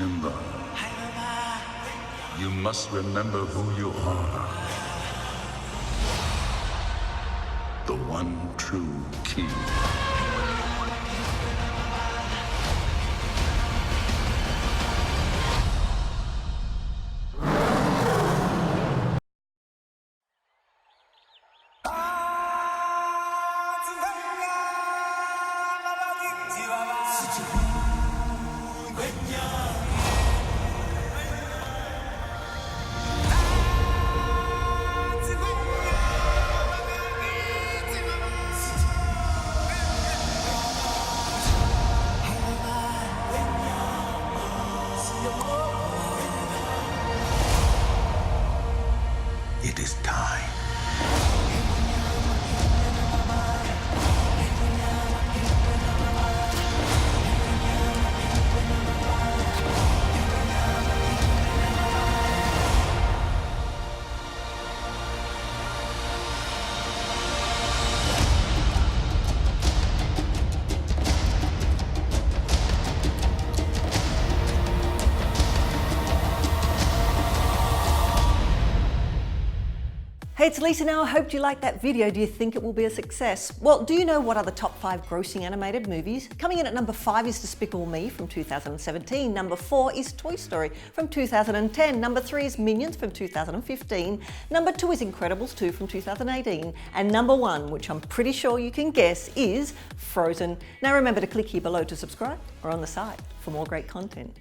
Simba, you must remember who you are. The one true king. It is time. Hey, it's Lisa now. I hope you liked that video. Do you think it will be a success? Well, do you know what are the top 5 grossing animated movies? Coming in at number 5 is Despicable Me from 2017. Number 4 is Toy Story from 2010. Number 3 is Minions from 2015. Number 2 is Incredibles 2 from 2018. And number 1, which I'm pretty sure you can guess, is Frozen. Now remember to click here below to subscribe or on the side for more great content.